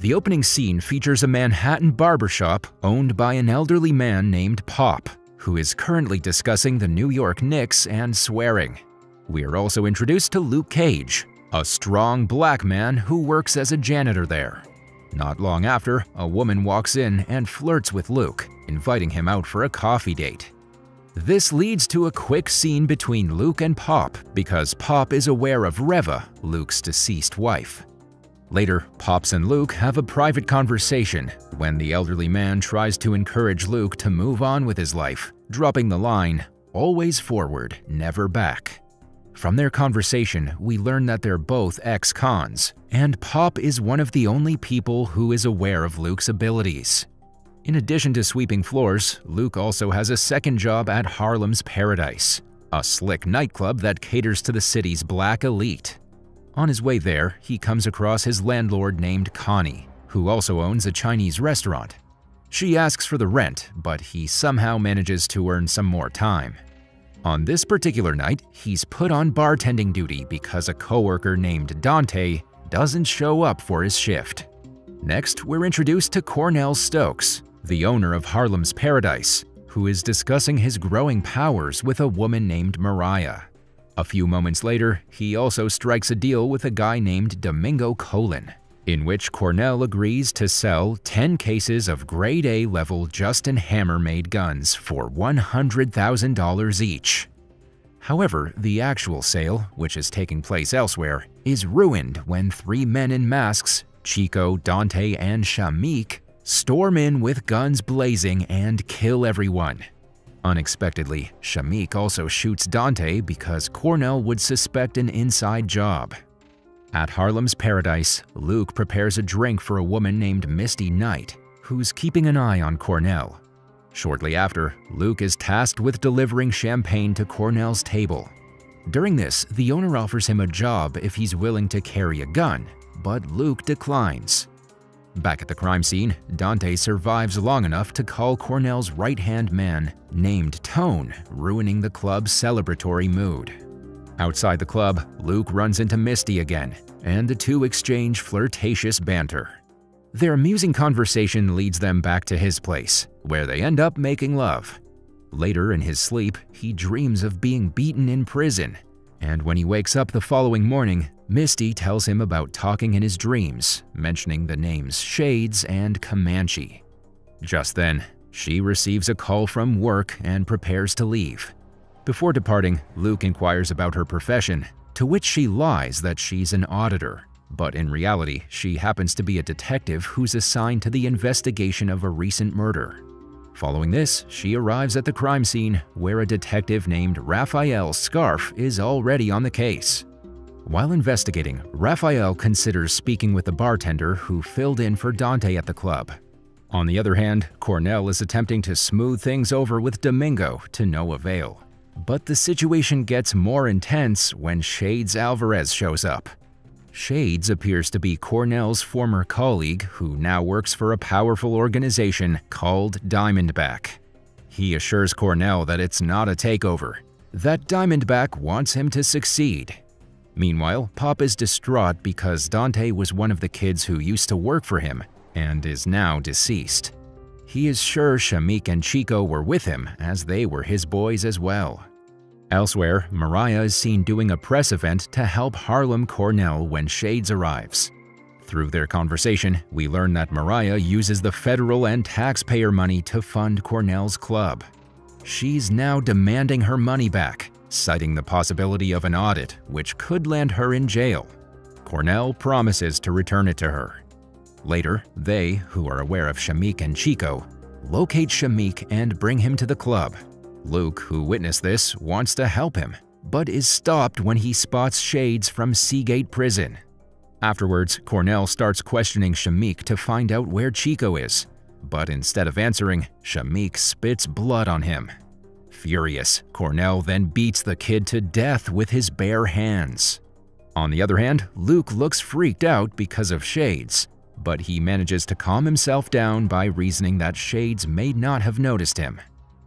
The opening scene features a Manhattan barbershop owned by an elderly man named Pop, who is currently discussing the New York Knicks and swearing. We are also introduced to Luke Cage, a strong black man who works as a janitor there. Not long after, a woman walks in and flirts with Luke, inviting him out for a coffee date. This leads to a quick scene between Luke and Pop because Pop is aware of Reva, Luke's deceased wife. Later, Pops and Luke have a private conversation when the elderly man tries to encourage Luke to move on with his life, dropping the line, "Always forward, never back." From their conversation, we learn that they're both ex-cons, and Pop is one of the only people who is aware of Luke's abilities. In addition to sweeping floors, Luke also has a second job at Harlem's Paradise, a slick nightclub that caters to the city's black elite. On his way there, he comes across his landlord named Connie, who also owns a Chinese restaurant. She asks for the rent, but he somehow manages to earn some more time. On this particular night, he's put on bartending duty because a coworker named Dante doesn't show up for his shift. Next, we're introduced to Cornell Stokes, the owner of Harlem's Paradise, who is discussing his growing powers with a woman named Mariah. A few moments later, he also strikes a deal with a guy named Domingo Colon, in which Cornell agrees to sell 10 cases of grade A level Justin Hammer-made guns for $100,000 each. However, the actual sale, which is taking place elsewhere, is ruined when 3 men in masks, Chico, Dante, and Shamik, storm in with guns blazing and kill everyone. Unexpectedly, Shamik also shoots Dante because Cornell would suspect an inside job. At Harlem's Paradise, Luke prepares a drink for a woman named Misty Knight, who's keeping an eye on Cornell. Shortly after, Luke is tasked with delivering champagne to Cornell's table. During this, the owner offers him a job if he's willing to carry a gun, but Luke declines. Back at the crime scene, Dante survives long enough to call Cornell's right-hand man, named Tone, ruining the club's celebratory mood. Outside the club, Luke runs into Misty again, and the two exchange flirtatious banter. Their amusing conversation leads them back to his place, where they end up making love. Later in his sleep, he dreams of being beaten in prison, and when he wakes up the following morning, Misty tells him about talking in his dreams, mentioning the names Shades and Comanche. Just then, she receives a call from work and prepares to leave. Before departing, Luke inquires about her profession, to which she lies that she's an auditor, but in reality, she happens to be a detective who's assigned to the investigation of a recent murder. Following this, she arrives at the crime scene, where a detective named Raphael Scarf is already on the case. While investigating, Raphael considers speaking with the bartender who filled in for Dante at the club. On the other hand, Cornell is attempting to smooth things over with Domingo to no avail. But the situation gets more intense when Shades Alvarez shows up. Shades appears to be Cornell's former colleague who now works for a powerful organization called Diamondback. He assures Cornell that it's not a takeover, that Diamondback wants him to succeed. Meanwhile, Pop is distraught because Dante was one of the kids who used to work for him and is now deceased. He is sure Shamik and Chico were with him as they were his boys as well. Elsewhere, Mariah is seen doing a press event to help Harlem Cornell when Shades arrives. Through their conversation, we learn that Mariah uses the federal and taxpayer money to fund Cornell's club. She's now demanding her money back, citing the possibility of an audit, which could land her in jail. Cornell promises to return it to her. Later, they, who are aware of Shamik and Chico, locate Shamik and bring him to the club. Luke, who witnessed this, wants to help him, but is stopped when he spots Shades from Seagate Prison. Afterwards, Cornell starts questioning Shamik to find out where Chico is, but instead of answering, Shamik spits blood on him. Furious, Cornell then beats the kid to death with his bare hands. On the other hand, Luke looks freaked out because of Shades, but he manages to calm himself down by reasoning that Shades may not have noticed him.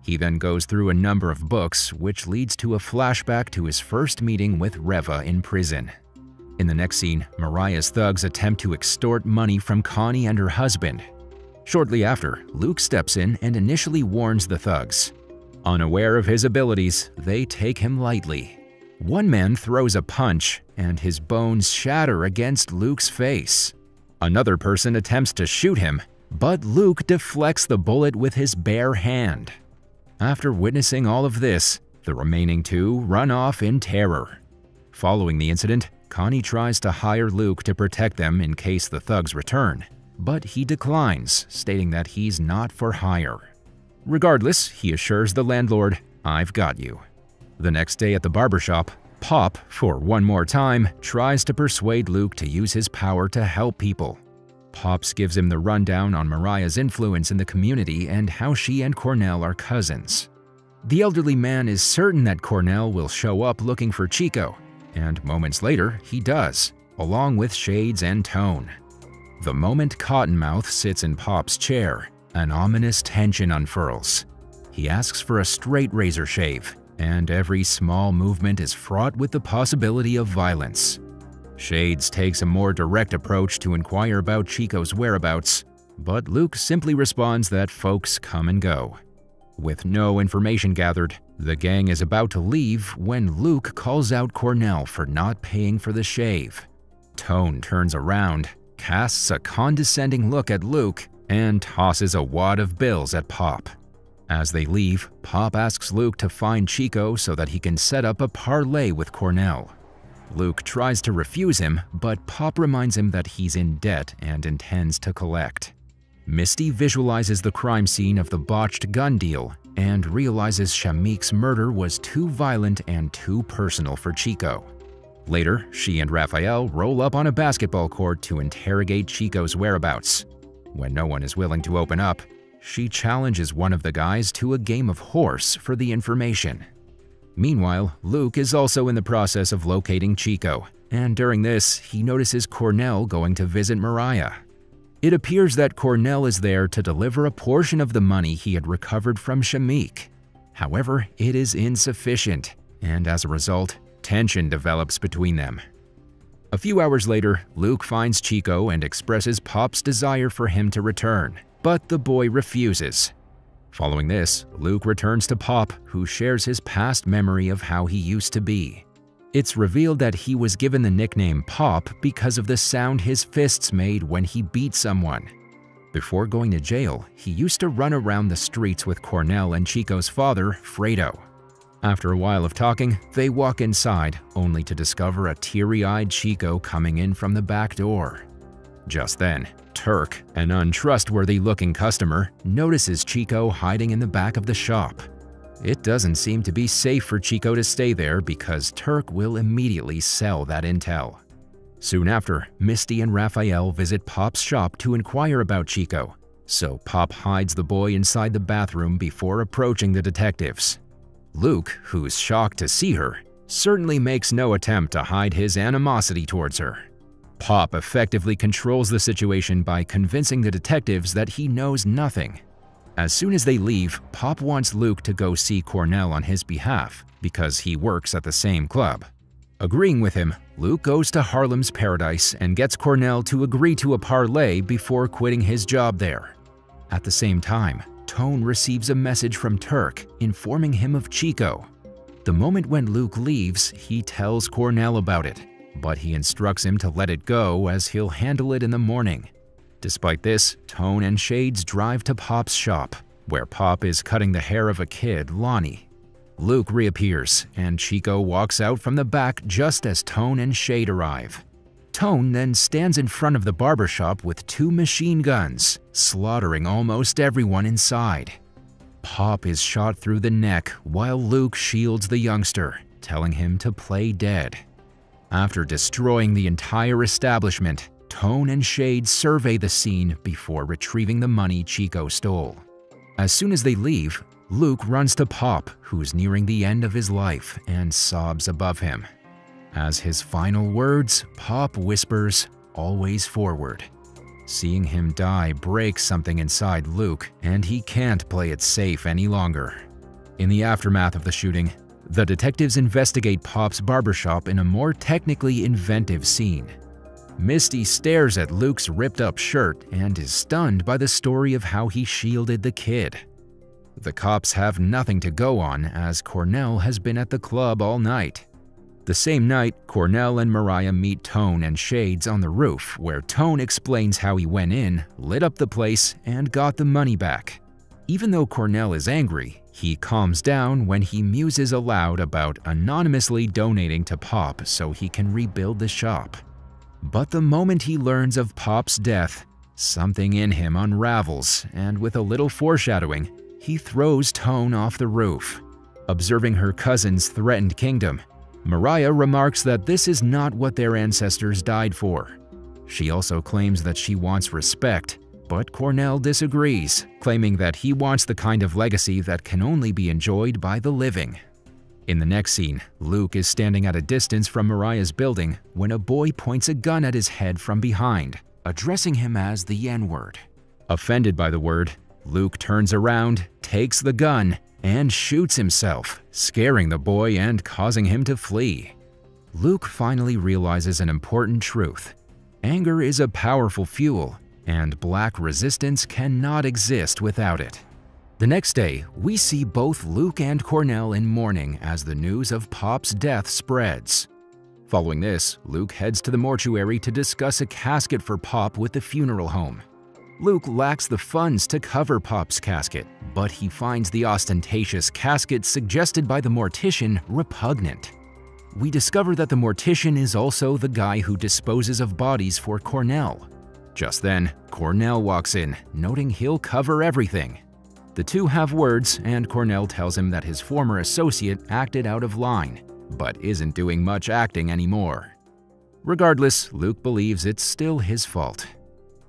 He then goes through a number of books, which leads to a flashback to his first meeting with Reva in prison. In the next scene, Mariah's thugs attempt to extort money from Connie and her husband. Shortly after, Luke steps in and initially warns the thugs. Unaware of his abilities, they take him lightly. One man throws a punch, and his bones shatter against Luke's face. Another person attempts to shoot him, but Luke deflects the bullet with his bare hand. After witnessing all of this, the remaining two run off in terror. Following the incident, Connie tries to hire Luke to protect them in case the thugs return, but he declines, stating that he's not for hire. Regardless, he assures the landlord, "I've got you." The next day at the barbershop, Pop, for one more time, tries to persuade Luke to use his power to help people. Pops gives him the rundown on Mariah's influence in the community and how she and Cornell are cousins. The elderly man is certain that Cornell will show up looking for Chico, and moments later, he does, along with Shades and Tone. The moment Cottonmouth sits in Pop's chair, an ominous tension unfurls. He asks for a straight razor shave, and every small movement is fraught with the possibility of violence. Shades takes a more direct approach to inquire about Chico's whereabouts, but Luke simply responds that folks come and go. With no information gathered, the gang is about to leave when Luke calls out Cornell for not paying for the shave. Tone turns around, casts a condescending look at Luke, and tosses a wad of bills at Pop. As they leave, Pop asks Luke to find Chico so that he can set up a parlay with Cornell. Luke tries to refuse him, but Pop reminds him that he's in debt and intends to collect. Misty visualizes the crime scene of the botched gun deal and realizes Shamik's murder was too violent and too personal for Chico. Later, she and Raphael roll up on a basketball court to interrogate Chico's whereabouts. When no one is willing to open up, she challenges one of the guys to a game of horse for the information. Meanwhile, Luke is also in the process of locating Chico, and during this, he notices Cornell going to visit Mariah. It appears that Cornell is there to deliver a portion of the money he had recovered from Shamik. However, it is insufficient, and as a result, tension develops between them. A few hours later, Luke finds Chico and expresses Pop's desire for him to return, but the boy refuses. Following this, Luke returns to Pop, who shares his past memory of how he used to be. It's revealed that he was given the nickname Pop because of the sound his fists made when he beat someone. Before going to jail, he used to run around the streets with Cornell and Chico's father, Fredo. After a while of talking, they walk inside, only to discover a teary-eyed Chico coming in from the back door. Just then, Turk, an untrustworthy-looking customer, notices Chico hiding in the back of the shop. It doesn't seem to be safe for Chico to stay there because Turk will immediately sell that intel. Soon after, Misty and Raphael visit Pop's shop to inquire about Chico, so Pop hides the boy inside the bathroom before approaching the detectives. Luke, who's shocked to see her, certainly makes no attempt to hide his animosity towards her. Pop effectively controls the situation by convincing the detectives that he knows nothing. As soon as they leave, Pop wants Luke to go see Cornell on his behalf because he works at the same club. Agreeing with him, Luke goes to Harlem's Paradise and gets Cornell to agree to a parlay before quitting his job there. At the same time, Tone receives a message from Turk informing him of Chico. The moment when Luke leaves, he tells Cornell about it, but he instructs him to let it go as he'll handle it in the morning. Despite this, Tone and Shades drive to Pop's shop, where Pop is cutting the hair of a kid, Lonnie. Luke reappears, and Chico walks out from the back just as Tone and Shade arrive. Tone then stands in front of the barbershop with 2 machine guns, slaughtering almost everyone inside. Pop is shot through the neck while Luke shields the youngster, telling him to play dead. After destroying the entire establishment, Tone and Shade survey the scene before retrieving the money Chico stole. As soon as they leave, Luke runs to Pop, who's nearing the end of his life, and sobs above him. As his final words, Pop whispers, "Always forward." Seeing him die breaks something inside Luke, and he can't play it safe any longer. In the aftermath of the shooting, The detectives investigate Pop's barbershop in a more technically inventive scene. Misty stares at Luke's ripped-up shirt and is stunned by the story of how he shielded the kid. The cops have nothing to go on as Cornell has been at the club all night. The same night, Cornell and Mariah meet Tone and Shades on the roof, where Tone explains how he went in, lit up the place, and got the money back. Even though Cornell is angry, he calms down when he muses aloud about anonymously donating to Pop so he can rebuild the shop. But the moment he learns of Pop's death, something in him unravels, and with a little foreshadowing, he throws Tone off the roof. Observing her cousin's threatened kingdom, Mariah remarks that this is not what their ancestors died for. She also claims that she wants respect, but Cornell disagrees, claiming that he wants the kind of legacy that can only be enjoyed by the living. In the next scene, Luke is standing at a distance from Mariah's building when a boy points a gun at his head from behind, addressing him as the N-word. Offended by the word, Luke turns around, takes the gun, and shoots himself, scaring the boy and causing him to flee. Luke finally realizes an important truth. Anger is a powerful fuel, and black resistance cannot exist without it. The next day, we see both Luke and Cornell in mourning as the news of Pop's death spreads. Following this, Luke heads to the mortuary to discuss a casket for Pop with the funeral home. Luke lacks the funds to cover Pop's casket, but he finds the ostentatious casket suggested by the mortician repugnant. We discover that the mortician is also the guy who disposes of bodies for Cornell. Just then, Cornell walks in, noting he'll cover everything. The two have words, and Cornell tells him that his former associate acted out of line, but isn't doing much acting anymore. Regardless, Luke believes it's still his fault.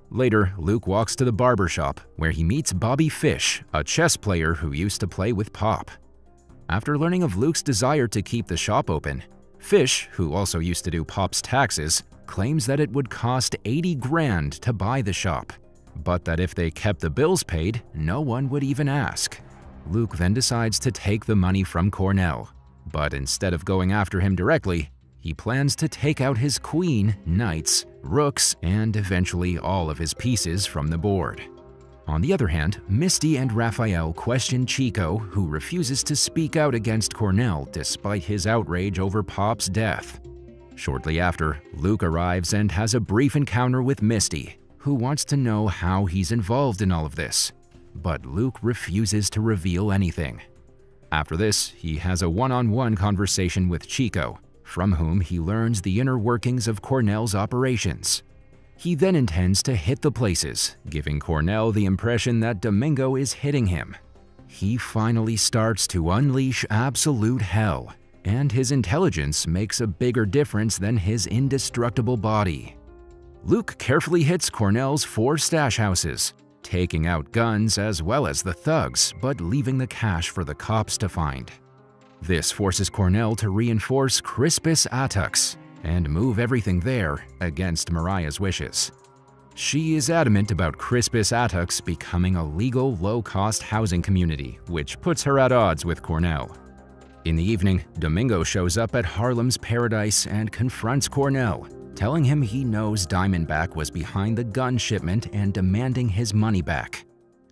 Later, Luke walks to the barbershop, where he meets Bobby Fish, a chess player who used to play with Pop. After learning of Luke's desire to keep the shop open, Fish, who also used to do Pop's taxes, claims that it would cost $80 grand to buy the shop, but that if they kept the bills paid, no one would even ask. Luke then decides to take the money from Cornell, but instead of going after him directly, he plans to take out his queen, knights, rooks, and eventually all of his pieces from the board. On the other hand, Misty and Raphael question Chico, who refuses to speak out against Cornell despite his outrage over Pop's death. Shortly after, Luke arrives and has a brief encounter with Misty, who wants to know how he's involved in all of this, but Luke refuses to reveal anything. After this, he has a one-on-one conversation with Chico, from whom he learns the inner workings of Cornell's operations. He then intends to hit the places, giving Cornell the impression that Domingo is hitting him. He finally starts to unleash absolute hell, and his intelligence makes a bigger difference than his indestructible body. Luke carefully hits Cornell's 4 stash houses, taking out guns as well as the thugs, but leaving the cash for the cops to find. This forces Cornell to reinforce Crispus Attucks and move everything there against Mariah's wishes. She is adamant about Crispus Attucks becoming a legal, low-cost housing community, which puts her at odds with Cornell. In the evening, Domingo shows up at Harlem's Paradise and confronts Cornell, telling him he knows Diamondback was behind the gun shipment and demanding his money back.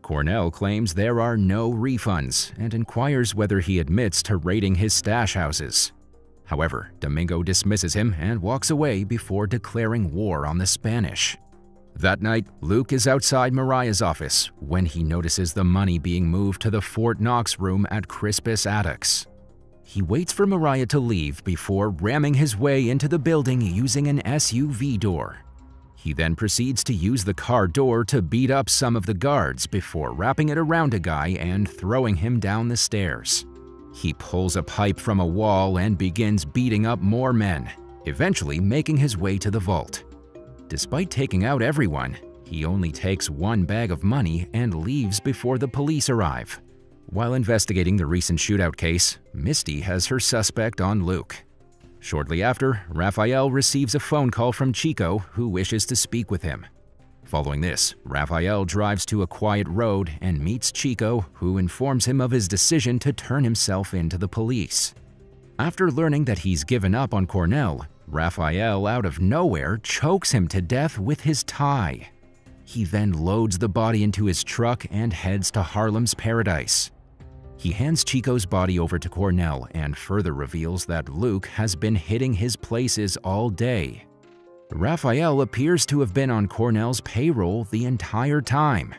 Cornell claims there are no refunds and inquires whether he admits to raiding his stash houses. However, Domingo dismisses him and walks away before declaring war on the Spanish. That night, Luke is outside Mariah's office when he notices the money being moved to the Fort Knox room at Crispus Attucks. He waits for Mariah to leave before ramming his way into the building using an SUV door. He then proceeds to use the car door to beat up some of the guards before wrapping it around a guy and throwing him down the stairs. He pulls a pipe from a wall and begins beating up more men, eventually making his way to the vault. Despite taking out everyone, he only takes 1 bag of money and leaves before the police arrive. While investigating the recent shootout case, Misty has her suspect on Luke. Shortly after, Raphael receives a phone call from Chico, who wishes to speak with him. Following this, Raphael drives to a quiet road and meets Chico, who informs him of his decision to turn himself in to the police. After learning that he's given up on Cornell, Raphael out of nowhere chokes him to death with his tie. He then loads the body into his truck and heads to Harlem's Paradise. He hands Chico's body over to Cornell and further reveals that Luke has been hitting his places all day. Raphael appears to have been on Cornell's payroll the entire time.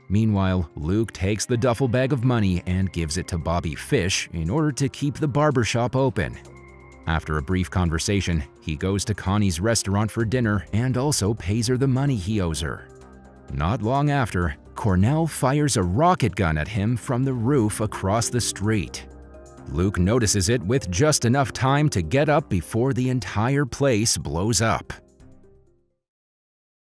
Meanwhile, Luke takes the duffel bag of money and gives it to Bobby Fish in order to keep the barbershop open. After a brief conversation, he goes to Connie's restaurant for dinner and also pays her the money he owes her. Not long after, Cornell fires a rocket gun at him from the roof across the street. Luke notices it with just enough time to get up before the entire place blows up.